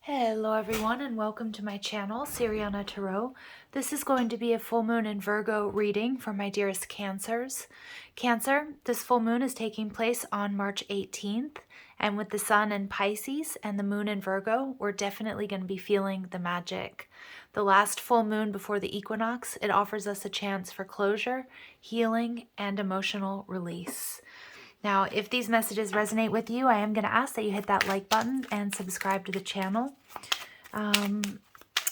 Hello everyone and welcome to my channel, Siriana Tarot. This is going to be a full moon in Virgo reading for my dearest Cancers. Cancer, this full moon is taking place on March 18th, and with the sun in Pisces and the moon in Virgo, we're definitely going to be feeling the magic. The last full moon before the equinox, it offers us a chance for closure, healing, and emotional release. Now, if these messages resonate with you, I am going to ask that you hit that like button and subscribe to the channel.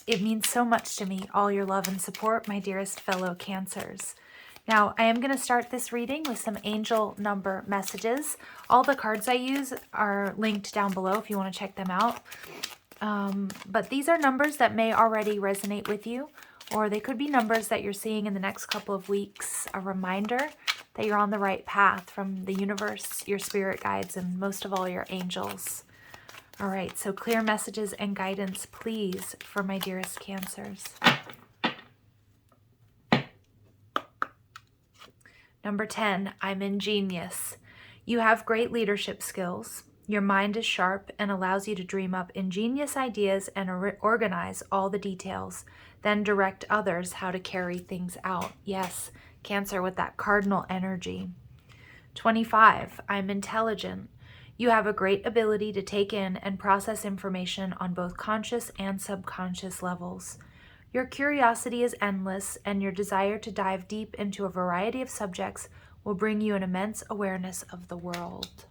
It means so much to me, all your love and support, my dearest fellow Cancers. Now, I am going to start this reading with some angel number messages. All the cards I use are linked down below if you want to check them out. But these are numbers that may already resonate with you, or they could be numbers that you're seeing in the next couple of weeks, a reminder that you're on the right path from the universe, your spirit guides, and most of all, your angels. All right, so clear messages and guidance, please, for my dearest Cancers. Number 10, I'm ingenious. You have great leadership skills. Your mind is sharp and allows you to dream up ingenious ideas and organize all the details, then direct others how to carry things out. Yes, Cancer with that cardinal energy. 25, I'm intelligent. You have a great ability to take in and process information on both conscious and subconscious levels. Your curiosity is endless, and your desire to dive deep into a variety of subjects will bring you an immense awareness of the world.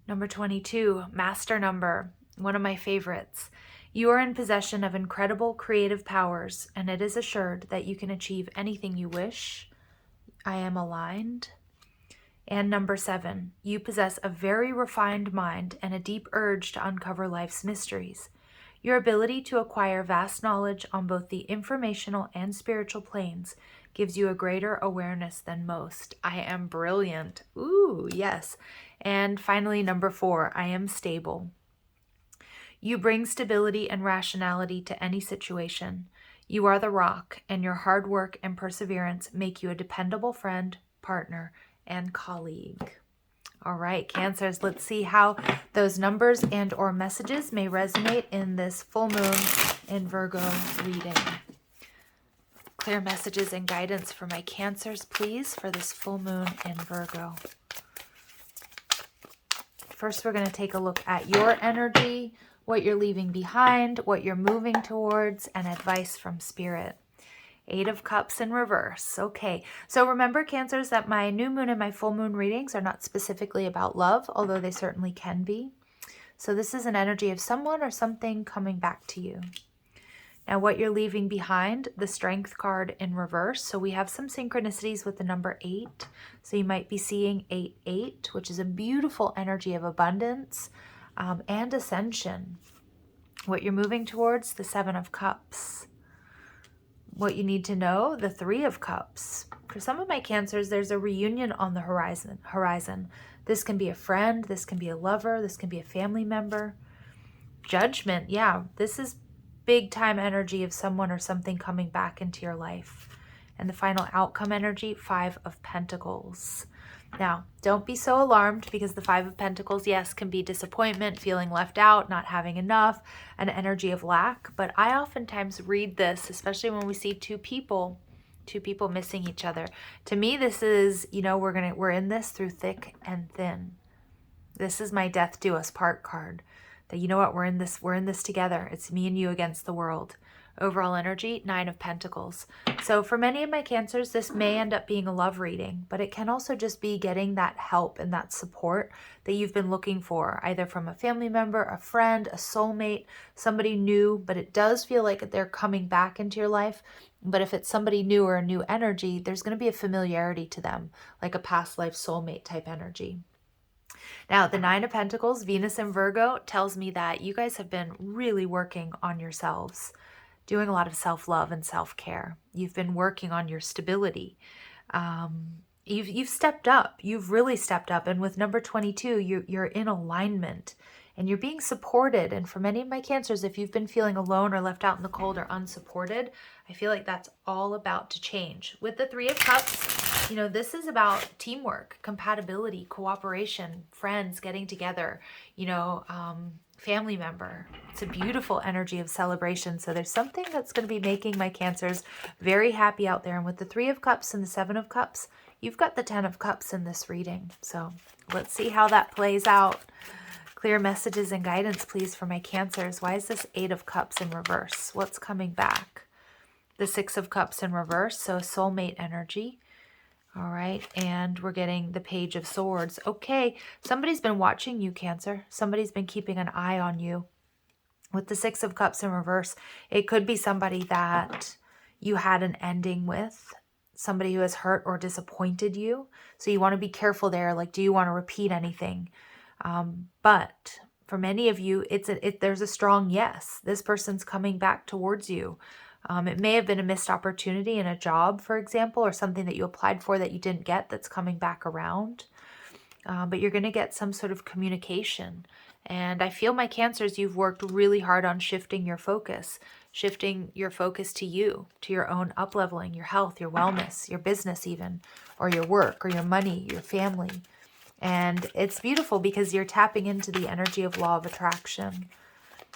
Number 22, master number, one of my favorites. You are in possession of incredible creative powers, and it is assured that you can achieve anything you wish. I am aligned. And number 7, you possess a very refined mind and a deep urge to uncover life's mysteries. Your ability to acquire vast knowledge on both the informational and spiritual planes gives you a greater awareness than most. I am brilliant. Ooh, yes. And finally, number 4, I am stable. You bring stability and rationality to any situation. You are the rock, and your hard work and perseverance make you a dependable friend, partner, and colleague. All right, Cancers, let's see how those numbers and or messages may resonate in this full moon in Virgo reading. Clear messages and guidance for my Cancers, please, for this full moon in Virgo. First, we're going to take a look at your energy, what you're leaving behind, what you're moving towards, and advice from Spirit. 8 of Cups in reverse. Okay, so remember, Cancers, that my new moon and my full moon readings are not specifically about love, although they certainly can be. So this is an energy of someone or something coming back to you. Now, what you're leaving behind, the Strength card in reverse. So we have some synchronicities with the number 8. So you might be seeing 8-8, which is a beautiful energy of abundance and ascension. What you're moving towards, the 7 of Cups. What you need to know, the 3 of Cups. For some of my Cancers, there's a reunion on the horizon. This can be a friend, this can be a lover, this can be a family member. Judgment, yeah, this is big time energy of someone or something coming back into your life. And the final outcome energy, 5 of Pentacles. Now, don't be so alarmed, because the 5 of Pentacles, yes, can be disappointment, feeling left out, not having enough, an energy of lack. But I oftentimes read this, especially when we see two people missing each other. To me, this is, you know, we're in this through thick and thin. This is my death do us part card. That, you know what, we're in this together. It's me and you against the world. Overall energy, 9 of Pentacles. So for many of my Cancers, this may end up being a love reading, but it can also just be getting that help and that support that you've been looking for, either from a family member, a friend, a soulmate, somebody new, but it does feel like they're coming back into your life. But if it's somebody new or a new energy, there's going to be a familiarity to them, like a past life soulmate type energy. Now, the 9 of Pentacles, Venus in Virgo, tells me that you guys have been really working on yourselves, doing a lot of self-love and self-care. You've been working on your stability. You've stepped up. You've really stepped up. And with number 22, you're in alignment and you're being supported. And for many of my Cancers, if you've been feeling alone or left out in the cold or unsupported, I feel like that's all about to change. With the 3 of Cups, you know, this is about teamwork, compatibility, cooperation, friends getting together, you know, family member. It's a beautiful energy of celebration. So there's something that's going to be making my Cancers very happy out there. And with the 3 of Cups and the 7 of Cups, you've got the 10 of Cups in this reading. So let's see how that plays out. Clear messages and guidance, please, for my Cancers. Why is this 8 of Cups in reverse? What's coming back? The 6 of Cups in reverse, so soulmate energy. All right, and we're getting the Page of Swords. Okay, somebody's been watching you, Cancer. Somebody's been keeping an eye on you. With the 6 of Cups in reverse, it could be somebody that you had an ending with, somebody who has hurt or disappointed you. So you want to be careful there. Like, do you want to repeat anything? But for many of you, there's a strong yes. This person's coming back towards you. It may have been a missed opportunity in a job, for example, or something that you applied for that you didn't get that's coming back around. But you're going to get some sort of communication. And I feel, my Cancers, you've worked really hard on shifting your focus to you, to your own up-leveling, your health, your wellness, your business even, or your work, or your money, your family. And it's beautiful because you're tapping into the energy of law of attraction.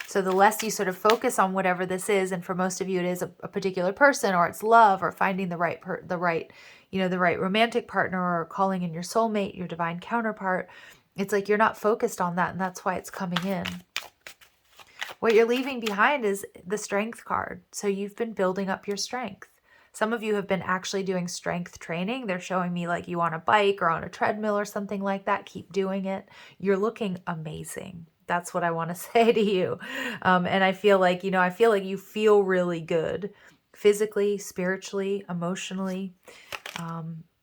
So the less you sort of focus on whatever this is, and for most of you it is a particular person, or it's love, or finding the right romantic partner, or calling in your soulmate, your divine counterpart. It's like you're not focused on that, and that's why it's coming in. What you're leaving behind is the Strength card. So you've been building up your strength. Some of you have been actually doing strength training. They're showing me like you on a bike or on a treadmill or something like that. Keep doing it. You're looking amazing. That's what I want to say to you. And I feel like, you feel really good physically, spiritually, emotionally.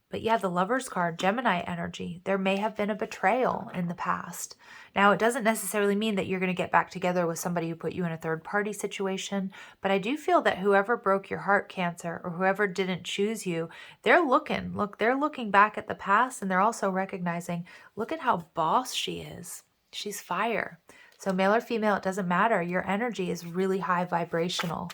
But yeah, the Lover's card, Gemini energy. There may have been a betrayal in the past. Now, it doesn't necessarily mean that you're going to get back together with somebody who put you in a third-party situation, but I do feel that whoever broke your heart, Cancer, or whoever didn't choose you, they're looking back at the past, and they're also recognizing, look at how boss she is. She's fire. So male or female, it doesn't matter. Your energy is really high vibrational.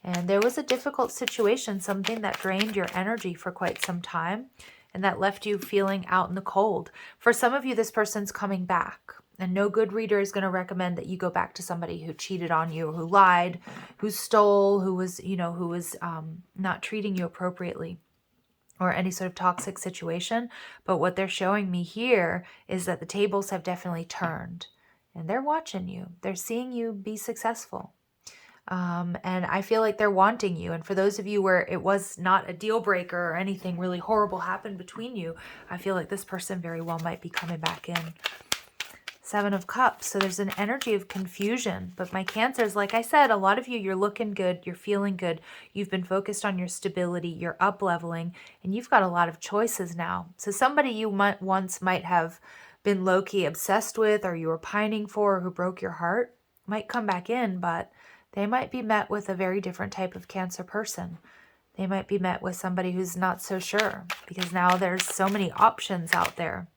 And there was a difficult situation, something that drained your energy for quite some time, and that left you feeling out in the cold. For some of you, this person's coming back. And no good reader is going to recommend that you go back to somebody who cheated on you, who lied, who stole, who was not treating you appropriately, or any sort of toxic situation. But what they're showing me here is that the tables have definitely turned, and they're watching you. They're seeing you be successful. And I feel like they're wanting you. And for those of you where it was not a deal breaker or anything really horrible happened between you, I feel like this person very well might be coming back in. 7 of Cups. So there's an energy of confusion. But my Cancers, like I said, a lot of you, you're looking good. You're feeling good. You've been focused on your stability. You're up-leveling. And you've got a lot of choices now. So somebody you once might have been low-key obsessed with, or you were pining for, or who broke your heart, might come back in, but they might be met with a very different type of Cancer person. They might be met with somebody who's not so sure, because now there's so many options out there.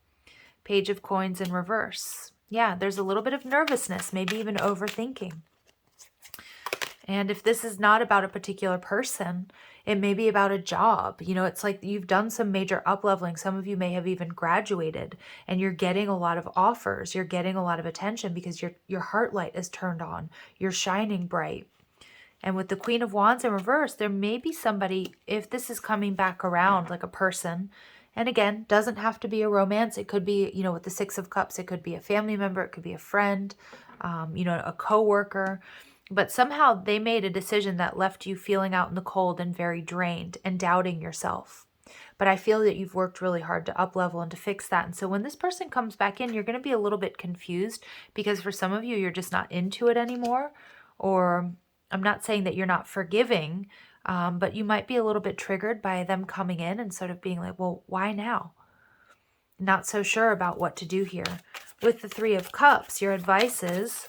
Page of Coins in reverse. Yeah, there's a little bit of nervousness, maybe even overthinking. And if this is not about a particular person, it may be about a job. It's like you've done some major up-leveling. Some of you may have even graduated, and you're getting a lot of offers. You're getting a lot of attention because your heart light is turned on. You're shining bright. And with the Queen of Wands in reverse, there may be somebody, if this is coming back around, like a person, and again, doesn't have to be a romance. It could be, with the 6 of Cups, it could be a family member. It could be a friend, a coworker. But somehow they made a decision that left you feeling out in the cold and very drained and doubting yourself. But I feel that you've worked really hard to up-level and to fix that. And so when this person comes back in, you're going to be a little bit confused, because for some of you, you're just not into it anymore. Or I'm not saying that you're not forgiving, but you might be a little bit triggered by them coming in and sort of being like, well, why now? Not so sure about what to do here. With the 3 of Cups, your advice is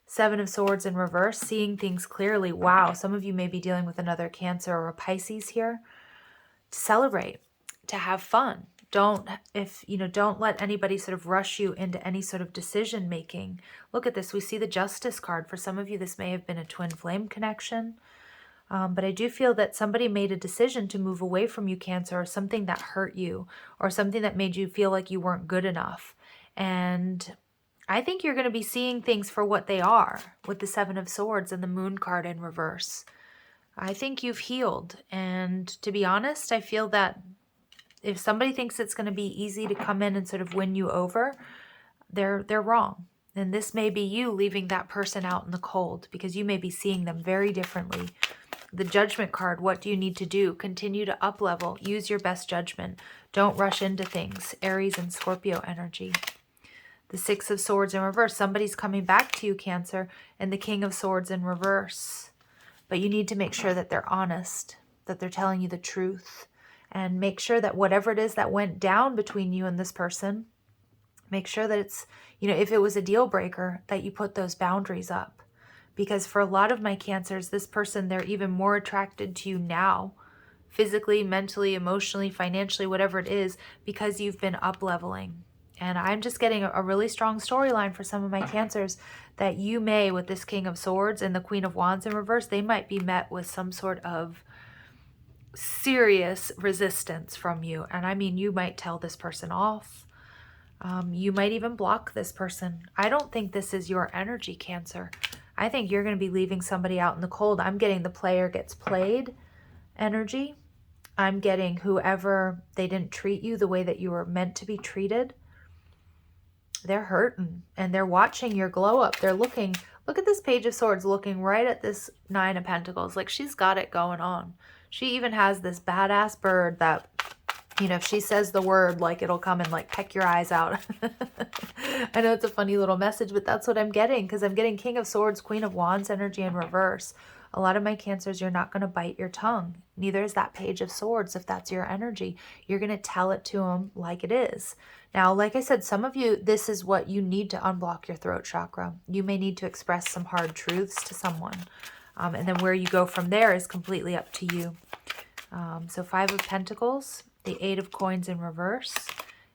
7 of Swords in reverse, seeing things clearly. Wow, some of you may be dealing with another Cancer or a Pisces here. To celebrate, to have fun. Don't let anybody sort of rush you into any sort of decision making. Look at this. We see the Justice card. For some of you, this may have been a twin flame connection. But I do feel that somebody made a decision to move away from you, Cancer, or something that hurt you, or something that made you feel like you weren't good enough. And I think you're going to be seeing things for what they are with the Seven of Swords and the Moon card in reverse. I think you've healed. And to be honest, I feel that if somebody thinks it's going to be easy to come in and sort of win you over, they're wrong. And this may be you leaving that person out in the cold because you may be seeing them very differently. The Judgment card, what do you need to do? Continue to up level. Use your best judgment. Don't rush into things. Aries and Scorpio energy. The Six of Swords in reverse. Somebody's coming back to you, Cancer. And the King of Swords in reverse. But you need to make sure that they're honest, that they're telling you the truth. And make sure that whatever it is that went down between you and this person, make sure that it's, you know, if it was a deal breaker, that you put those boundaries up. Because for a lot of my Cancers, this person, they're even more attracted to you now, physically, mentally, emotionally, financially, whatever it is, because you've been up leveling. And I'm just getting a really strong storyline for some of my Cancers that you may, with this King of Swords and the Queen of Wands in reverse, they might be met with some sort of serious resistance from you. And I mean, you might tell this person off. You might even block this person. I don't think this is your energy, Cancer. I think you're going to be leaving somebody out in the cold. I'm getting the player gets played energy. I'm getting whoever, they didn't treat you the way that you were meant to be treated. They're hurting and they're watching your glow up. They're looking, look at this Page of Swords looking right at this Nine of Pentacles. Like she's got it going on. She even has this badass bird that, you know, if she says the word, like it'll come and like peck your eyes out. I know it's a funny little message, but that's what I'm getting because I'm getting King of Swords, Queen of Wands energy in reverse. A lot of my Cancers, you're not going to bite your tongue. Neither is that Page of Swords if that's your energy. You're going to tell it to them like it is. Now, like I said, some of you, this is what you need to unblock your throat chakra. You may need to express some hard truths to someone. And then where you go from there is completely up to you. So Five of Pentacles, the Eight of Coins in reverse,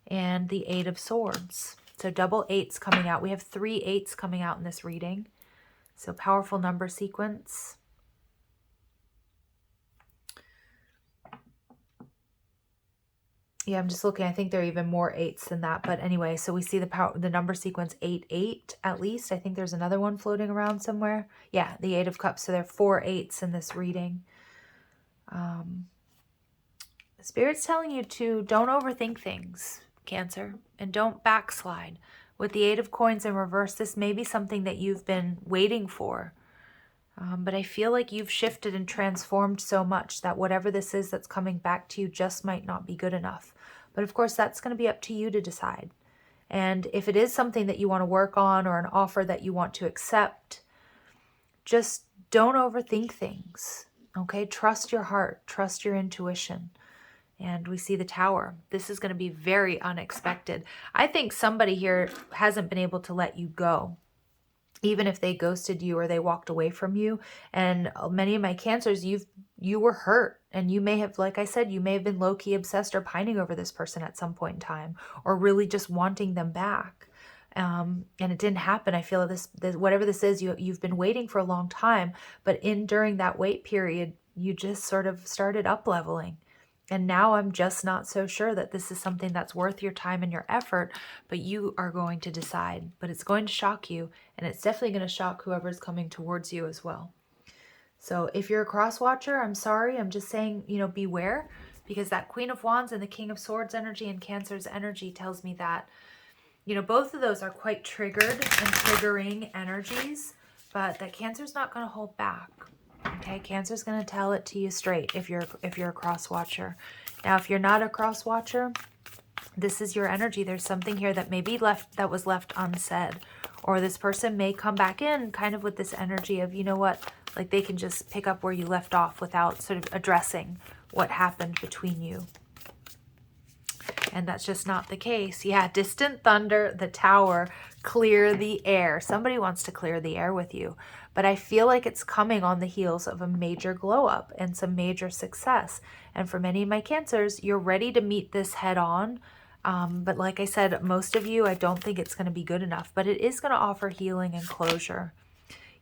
and the Eight of Swords. So double eights coming out. We have 3 8s coming out in this reading. So powerful number sequence. Yeah, I'm just looking. I think there are even more 8s than that. But anyway, so we see the number sequence 8, 8 at least. I think there's another one floating around somewhere. Yeah, the 8 of Cups. So there are 4 8s in this reading. Spirit's telling you to don't overthink things, Cancer, and don't backslide. With the 8 of Coins in reverse, this may be something that you've been waiting for. But I feel like you've shifted and transformed so much that whatever this is that's coming back to you just might not be good enough. But of course, that's going to be up to you to decide. And if it is something that you want to work on or an offer that you want to accept, just don't overthink things. Okay? Trust your heart. Trust your intuition. And we see the Tower. This is going to be very unexpected. I think somebody here hasn't been able to let you go, even if they ghosted you or they walked away from you. And many of my Cancers, you were hurt. And you may have, like I said, you may have been low-key obsessed or pining over this person at some point in time, or really just wanting them back. And it didn't happen. I feel this whatever this is, you've been waiting for a long time, but during that wait period, you just sort of started up-leveling. And now I'm just not so sure that this is something that's worth your time and your effort, but you are going to decide. But it's going to shock you, and it's definitely going to shock whoever's coming towards you as well. So if you're a cross-watcher, I'm sorry. I'm just saying, you know, beware, because that Queen of Wands and the King of Swords energy and Cancer's energy tells me that, you know, both of those are quite triggered and triggering energies, but that Cancer's not going to hold back. Okay, Cancer's going to tell it to you straight if you're a cross watcher. Now, if you're not a cross watcher, this is your energy. There's something here that maybe was left unsaid, or this person may come back in kind of with this energy of, you know what, like they can just pick up where you left off without sort of addressing what happened between you. And that's just not the case. Yeah, distant thunder, the Tower, clear the air. Somebody wants to clear the air with you. But I feel like it's coming on the heels of a major glow up and some major success. And for many of my Cancers, you're ready to meet this head on. But like I said, most of you, I don't think it's going to be good enough. But it is going to offer healing and closure.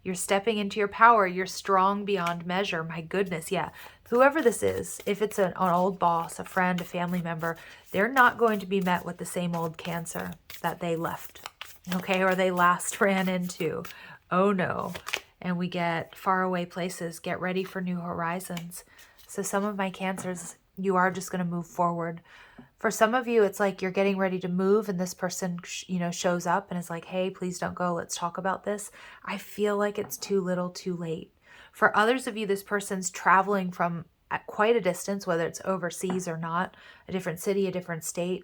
You're stepping into your power. You're strong beyond measure. My goodness, yeah. Whoever this is, if it's an old boss, a friend, a family member, they're not going to be met with the same old Cancer that they left. okay, or they last ran into. Oh no. And we get faraway places. Get ready for new horizons. So some of my Cancers, you are just going to move forward. For some of you, it's like you're getting ready to move and this person, shows up and is like, hey, please don't go. Let's talk about this. I feel like it's too little too late. For others of you, this person's traveling from at quite a distance, whether it's overseas or not, a different city, a different state,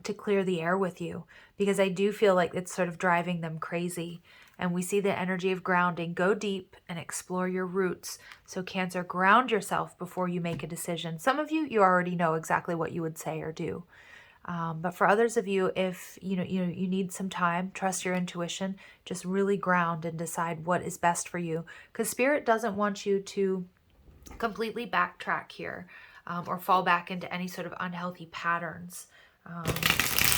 to clear the air with you, because I do feel like it's sort of driving them crazy. And we see the energy of grounding. Go deep and explore your roots. So Cancer, ground yourself before you make a decision. Some of you, you already know exactly what you would say or do. But for others of you, if you need some time, trust your intuition, just really ground and decide what is best for you. Because Spirit doesn't want you to completely backtrack here, or fall back into any sort of unhealthy patterns.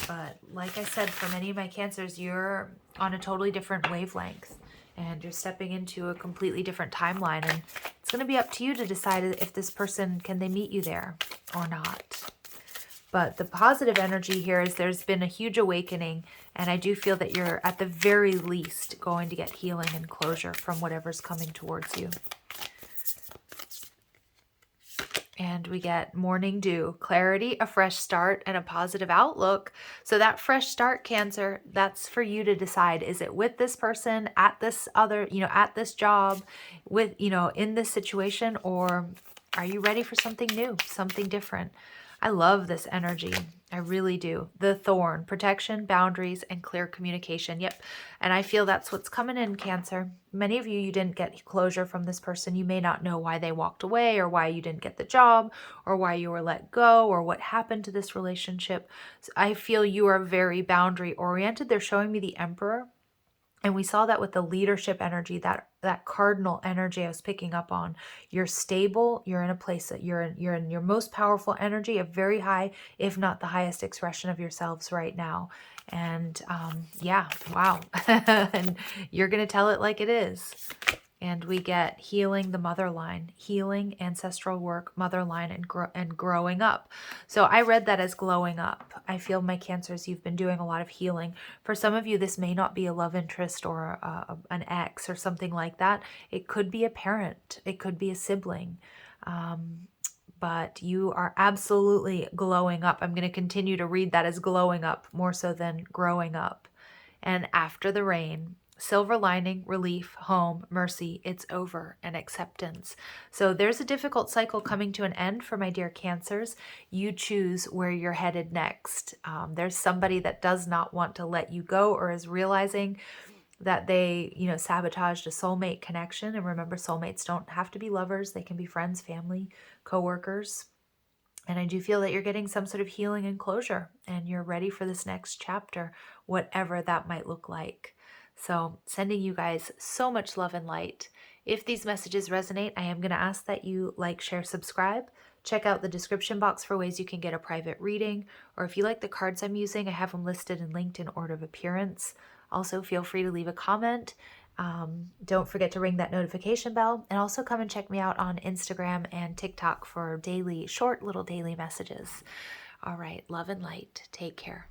But like I said, for many of my Cancers, you're on a totally different wavelength and you're stepping into a completely different timeline. And it's going to be up to you to decide if this person, can they meet you there or not. But the positive energy here is there's been a huge awakening. And I do feel that you're at the very least going to get healing and closure from whatever's coming towards you. And we get morning dew, clarity, a fresh start, and a positive outlook. So that fresh start, Cancer, that's for you to decide. Is it with this person, at this other, at this job, with, in this situation, or are you ready for something new, something different? I love this energy. I really do. The thorn, protection, boundaries, and clear communication. Yep. And I feel that's what's coming in, Cancer. Many of you, you didn't get closure from this person. You may not know why they walked away or why you didn't get the job or why you were let go or what happened to this relationship. So I feel you are very boundary oriented. They're showing me the Emperor. And we saw that with the leadership energy, that cardinal energy I was picking up on. You're stable. You're in a place that you're in your most powerful energy, a very high, if not the highest expression of yourselves right now. And yeah, wow. And you're going to tell it like it is. And we get healing the mother line, healing ancestral work, mother line, and growing up. So I read that as glowing up. I feel my Cancers, you've been doing a lot of healing. For some of you, this may not be a love interest or an ex or something like that. It could be a parent. It could be a sibling. But you are absolutely glowing up. I'm going to continue to read that as glowing up more so than growing up. And after the rain, silver lining, relief, home, mercy, it's over, and acceptance. So there's a difficult cycle coming to an end for my dear Cancers. You choose where you're headed next. There's somebody that does not want to let you go or is realizing that they, sabotaged a soulmate connection. And remember, soulmates don't have to be lovers. They can be friends, family, coworkers. And I do feel that you're getting some sort of healing and closure, and you're ready for this next chapter, whatever that might look like. So sending you guys so much love and light. If these messages resonate, I am going to ask that you like, share, subscribe. Check out the description box for ways you can get a private reading. Or if you like the cards I'm using, I have them listed and linked in order of appearance. Also, feel free to leave a comment. Don't forget to ring that notification bell, and also come and check me out on Instagram and TikTok for short little daily messages. All right, love and light. Take care.